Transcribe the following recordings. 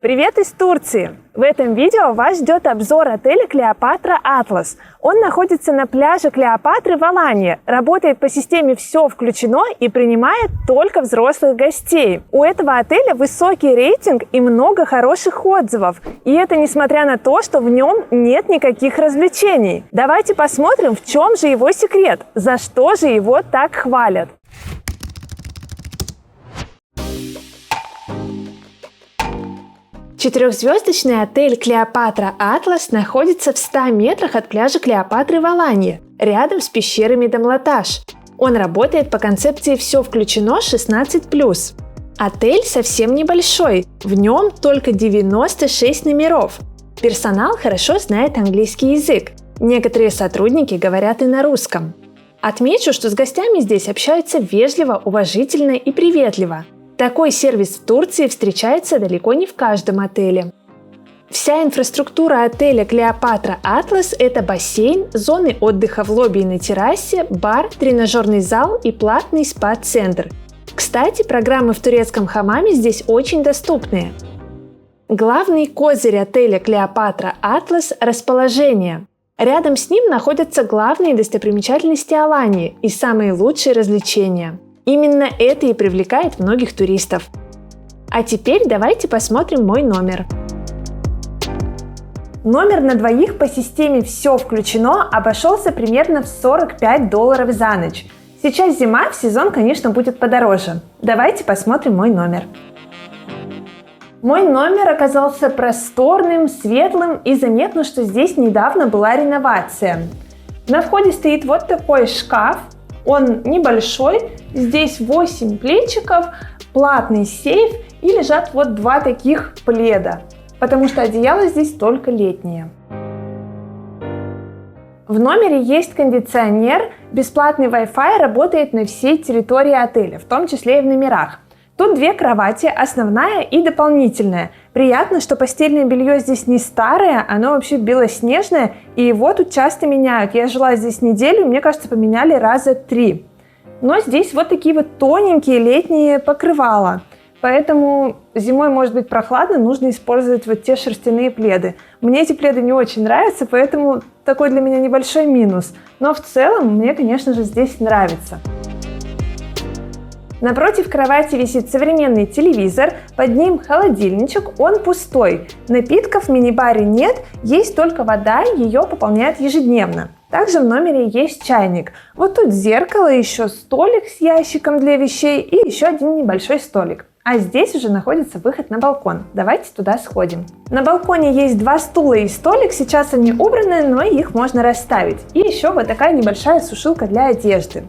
Привет из Турции! В этом видео вас ждет обзор отеля Клеопатра Атлас. Он находится на пляже Клеопатры в Алании, работает по системе «Все включено» и принимает только взрослых гостей. У этого отеля высокий рейтинг и много хороших отзывов. И это несмотря на то, что в нем нет никаких развлечений. Давайте посмотрим, в чем же его секрет, за что же его так хвалят. Четырехзвездочный отель Клеопатра Атлас находится в 100 метрах от пляжа Клеопатры в Алании, рядом с пещерами Дамлаташ. Он работает по концепции «Все включено» 16+. Отель совсем небольшой, в нем только 96 номеров. Персонал хорошо знает английский язык. Некоторые сотрудники говорят и на русском. Отмечу, что с гостями здесь общаются вежливо, уважительно и приветливо. Такой сервис в Турции встречается далеко не в каждом отеле. Вся инфраструктура отеля Клеопатра Атлас – это бассейн, зоны отдыха в лобби и на террасе, бар, тренажерный зал и платный спа-центр. Кстати, программы в турецком хамаме здесь очень доступные. Главный козырь отеля Клеопатра Атлас – расположение. Рядом с ним находятся главные достопримечательности Алании и самые лучшие развлечения. Именно это и привлекает многих туристов. А теперь давайте посмотрим мой номер. Номер на двоих по системе «Все включено» обошелся примерно в $45 за ночь. Сейчас зима, в сезон, конечно, будет подороже. Давайте посмотрим мой номер. Мой номер оказался просторным, светлым, и заметно, что здесь недавно была реновация. На входе стоит вот такой шкаф. Он небольшой, здесь 8 плечиков, платный сейф и лежат вот два таких пледа, потому что одеяло здесь только летнее. В номере есть кондиционер, бесплатный Wi-Fi работает на всей территории отеля, в том числе и в номерах. Тут две кровати, основная и дополнительная. Приятно, что постельное белье здесь не старое, оно вообще белоснежное, и его тут часто меняют. Я жила здесь неделю, мне кажется, поменяли раза 3. Но здесь вот такие вот тоненькие летние покрывала. Поэтому зимой может быть прохладно, нужно использовать вот те шерстяные пледы. Мне эти пледы не очень нравятся, поэтому такой для меня небольшой минус. Но в целом мне, конечно же, здесь нравится. Напротив кровати висит современный телевизор, под ним холодильничек, он пустой. Напитков в мини-баре нет, есть только вода, ее пополняют ежедневно. Также в номере есть чайник. Вот тут зеркало, еще столик с ящиком для вещей и еще один небольшой столик. А здесь уже находится выход на балкон. Давайте туда сходим. На балконе есть два стула и столик, сейчас они убраны, но их можно расставить. И еще вот такая небольшая сушилка для одежды.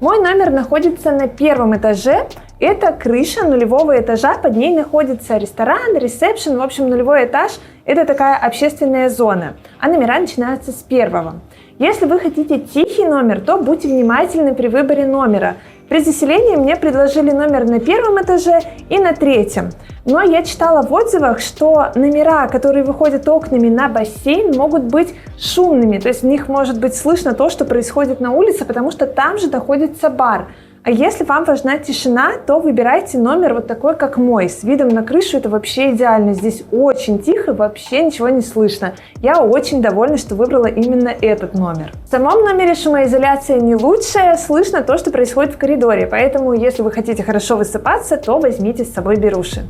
Мой номер находится на первом этаже. Это крыша нулевого этажа, под ней находится ресторан, ресепшн, в общем, нулевой этаж. Это такая общественная зона, а номера начинаются с первого. Если вы хотите тихий номер, то будьте внимательны при выборе номера. При заселении мне предложили номер на первом этаже и на третьем. Но я читала в отзывах, что номера, которые выходят окнами на бассейн, могут быть шумными. То есть в них может быть слышно то, что происходит на улице, потому что там же находится бар. А если вам важна тишина, то выбирайте номер вот такой, как мой, с видом на крышу. Это вообще идеально. Здесь очень тихо, вообще ничего не слышно. Я очень довольна, что выбрала именно этот номер. В самом номере шумоизоляция не лучшая, слышно то, что происходит в коридоре. Поэтому, если вы хотите хорошо высыпаться, то возьмите с собой беруши.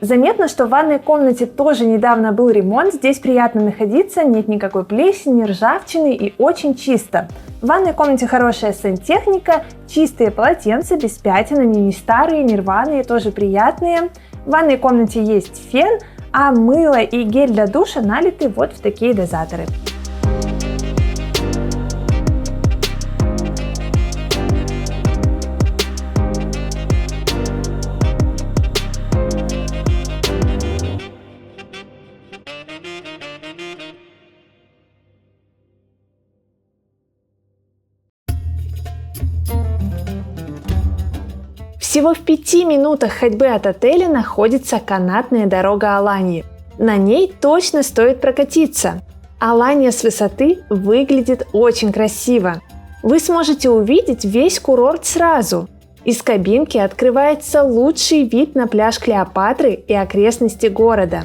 Заметно, что в ванной комнате тоже недавно был ремонт, здесь приятно находиться, нет никакой плесени, ржавчины и очень чисто. В ванной комнате хорошая сантехника, чистые полотенца, без пятен, они не старые, не рваные, тоже приятные. В ванной комнате есть фен, а мыло и гель для душа налиты вот в такие дозаторы. Всего в 5 минутах ходьбы от отеля находится канатная дорога Алании. На ней точно стоит прокатиться. Алания с высоты выглядит очень красиво. Вы сможете увидеть весь курорт сразу. Из кабинки открывается лучший вид на пляж Клеопатры и окрестности города.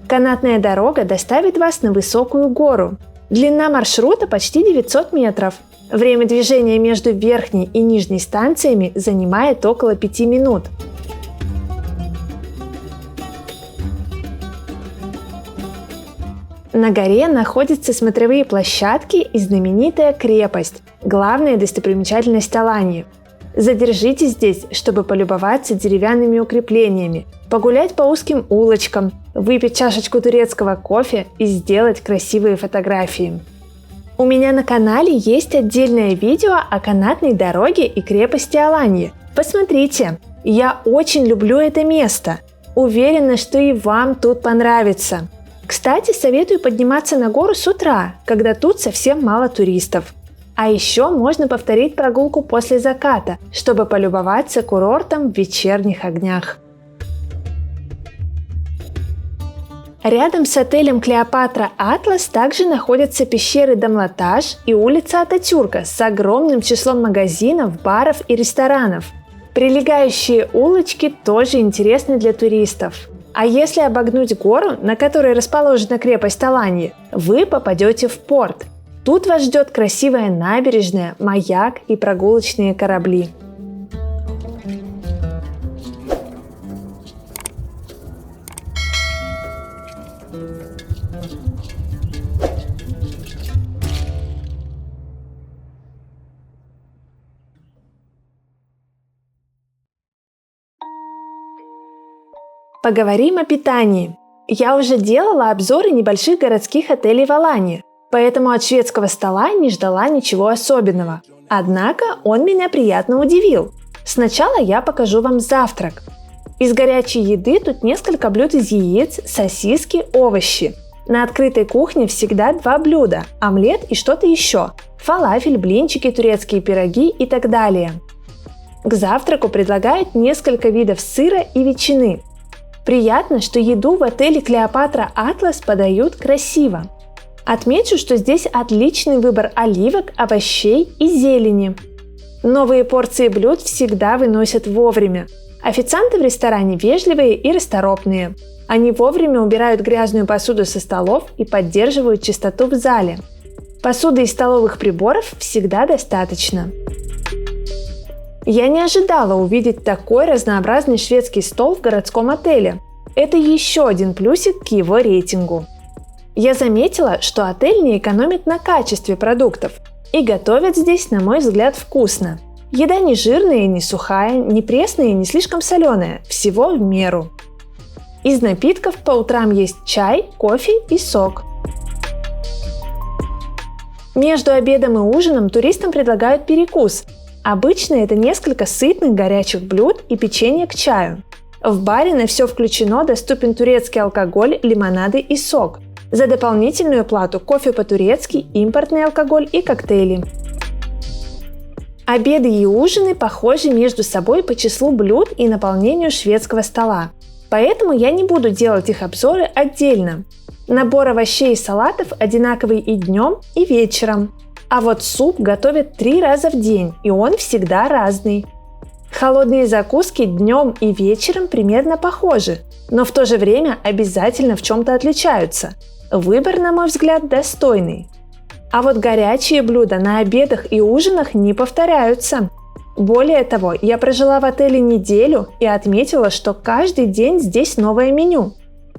Канатная дорога доставит вас на высокую гору. Длина маршрута почти 900 метров. Время движения между верхней и нижней станциями занимает около 5 минут. На горе находятся смотровые площадки и знаменитая крепость – главная достопримечательность Аланьи. Задержитесь здесь, чтобы полюбоваться деревянными укреплениями, погулять по узким улочкам, выпить чашечку турецкого кофе и сделать красивые фотографии. У меня на канале есть отдельное видео о канатной дороге и крепости Аланьи. Посмотрите, я очень люблю это место. Уверена, что и вам тут понравится. Кстати, советую подниматься на гору с утра, когда тут совсем мало туристов. А еще можно повторить прогулку после заката, чтобы полюбоваться курортом в вечерних огнях. Рядом с отелем Клеопатра Атлас также находятся пещеры Дамлатаж и улица Ататюрка с огромным числом магазинов, баров и ресторанов. Прилегающие улочки тоже интересны для туристов. А если обогнуть гору, на которой расположена крепость Аланьи, вы попадете в порт. Тут вас ждет красивая набережная, маяк и прогулочные корабли. Поговорим о питании. Я уже делала обзоры небольших городских отелей в Аланьи, поэтому от шведского стола не ждала ничего особенного. Однако он меня приятно удивил. Сначала я покажу вам завтрак. Из горячей еды тут несколько блюд из яиц, сосиски, овощи. На открытой кухне всегда 2 блюда – омлет и что-то еще. Фалафель, блинчики, турецкие пироги и так далее. К завтраку предлагают несколько видов сыра и ветчины. Приятно, что еду в отеле Клеопатра Атлас подают красиво. Отмечу, что здесь отличный выбор оливок, овощей и зелени. Новые порции блюд всегда выносят вовремя. Официанты в ресторане вежливые и расторопные. Они вовремя убирают грязную посуду со столов и поддерживают чистоту в зале. Посуды и столовых приборов всегда достаточно. Я не ожидала увидеть такой разнообразный шведский стол в городском отеле. Это еще один плюсик к его рейтингу. Я заметила, что отель не экономит на качестве продуктов. И готовят здесь, на мой взгляд, вкусно. Еда не жирная и не сухая, не пресная и не слишком соленая. Всего в меру. Из напитков по утрам есть чай, кофе и сок. Между обедом и ужином туристам предлагают перекус. Обычно это несколько сытных горячих блюд и печенье к чаю. В баре на все включено доступен турецкий алкоголь, лимонады и сок. За дополнительную плату кофе по-турецки, импортный алкоголь и коктейли. Обеды и ужины похожи между собой по числу блюд и наполнению шведского стола. Поэтому я не буду делать их обзоры отдельно. Набор овощей и салатов одинаковый и днем, и вечером. А вот суп готовят 3 раза в день, и он всегда разный. Холодные закуски днем и вечером примерно похожи, но в то же время обязательно в чем-то отличаются. Выбор, на мой взгляд, достойный. А вот горячие блюда на обедах и ужинах не повторяются. Более того, я прожила в отеле неделю и отметила, что каждый день здесь новое меню.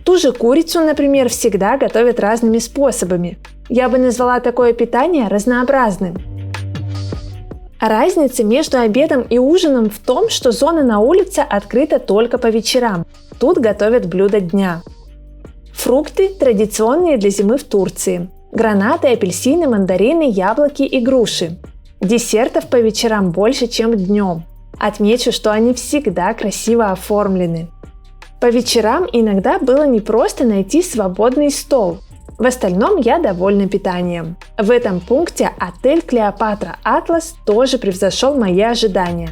Ту же курицу, например, всегда готовят разными способами. Я бы назвала такое питание разнообразным. Разница между обедом и ужином в том, что зона на улице открыта только по вечерам. Тут готовят блюда дня. Фрукты традиционные для зимы в Турции. Гранаты, апельсины, мандарины, яблоки и груши. Десертов по вечерам больше, чем днем. Отмечу, что они всегда красиво оформлены. По вечерам иногда было непросто найти свободный стол. В остальном я довольна питанием. В этом пункте отель Клеопатра Атлас тоже превзошел мои ожидания.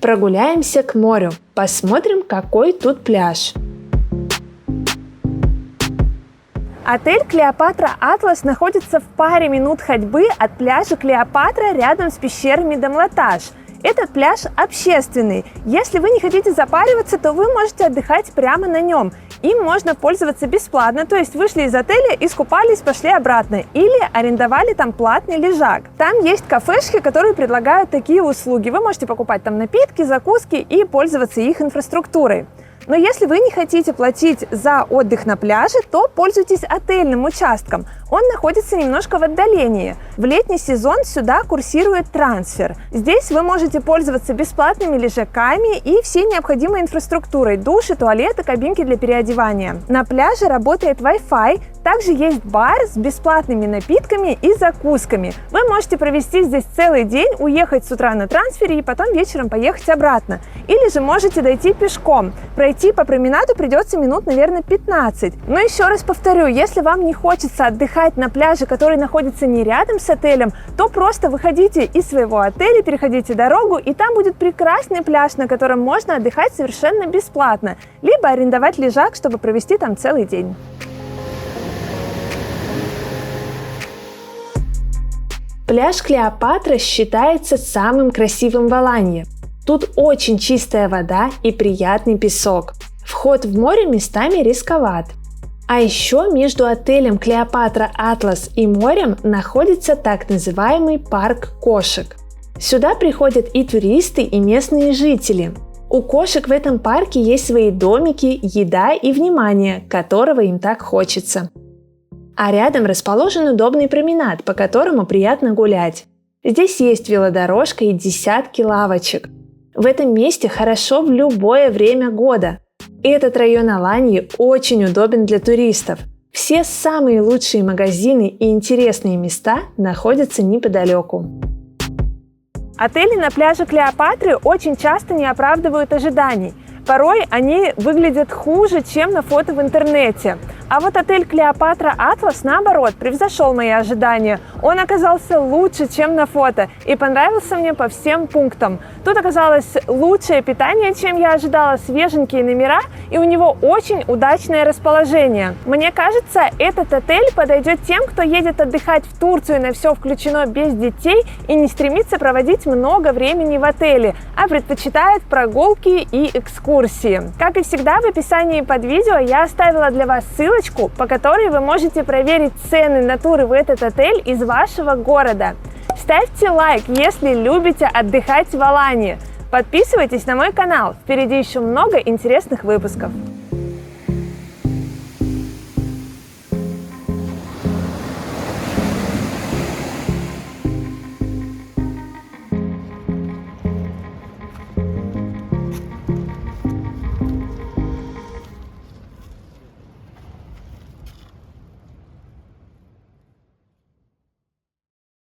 Прогуляемся к морю, посмотрим, какой тут пляж. Отель Клеопатра Атлас находится в паре минут ходьбы от пляжа Клеопатра рядом с пещерами Домлатаж. Этот пляж общественный. Если вы не хотите запариваться, то вы можете отдыхать прямо на нем. Им можно пользоваться бесплатно, то есть вышли из отеля, искупались, пошли обратно. Или арендовали там платный лежак. Там есть кафешки, которые предлагают такие услуги. Вы можете покупать там напитки, закуски и пользоваться их инфраструктурой. Но если вы не хотите платить за отдых на пляже, то пользуйтесь отельным участком. Он находится немножко в отдалении. В летний сезон сюда курсирует трансфер. Здесь вы можете пользоваться бесплатными лежаками и всей необходимой инфраструктурой: души, туалеты, кабинки для переодевания. На пляже работает Wi-Fi. Также есть бар с бесплатными напитками и закусками. Вы можете провести здесь целый день, уехать с утра на трансфере и потом вечером поехать обратно. Или же можете дойти пешком. Пройти по променаду придется минут, наверное, 15. Но еще раз повторю, если вам не хочется отдыхать на пляже, который находится не рядом с отелем, то просто выходите из своего отеля, переходите дорогу, и там будет прекрасный пляж, на котором можно отдыхать совершенно бесплатно. Либо арендовать лежак, чтобы провести там целый день. Пляж Клеопатра считается самым красивым в Аланье. Тут очень чистая вода и приятный песок. Вход в море местами рисковат. А еще между отелем Клеопатра Атлас и морем находится так называемый парк кошек. Сюда приходят и туристы, и местные жители. У кошек в этом парке есть свои домики, еда и внимание, которого им так хочется. А рядом расположен удобный променад, по которому приятно гулять. Здесь есть велодорожка и десятки лавочек. В этом месте хорошо в любое время года. Этот район Аланьи очень удобен для туристов. Все самые лучшие магазины и интересные места находятся неподалеку. Отели на пляже Клеопатры очень часто не оправдывают ожиданий. Порой они выглядят хуже, чем на фото в интернете. А вот отель Клеопатра Атлас, наоборот, превзошел мои ожидания. Он оказался лучше, чем на фото, и понравился мне по всем пунктам. Тут оказалось лучшее питание, чем я ожидала, свеженькие номера, и у него очень удачное расположение. Мне кажется, этот отель подойдет тем, кто едет отдыхать в Турцию на все включено без детей и не стремится проводить много времени в отеле, а предпочитает прогулки и экскурсии. Как и всегда, в описании под видео я оставила для вас ссылочку, по которой вы можете проверить цены на туры в этот отель из вашего города. Ставьте лайк, если любите отдыхать в Аланьи. Подписывайтесь на мой канал, впереди еще много интересных выпусков.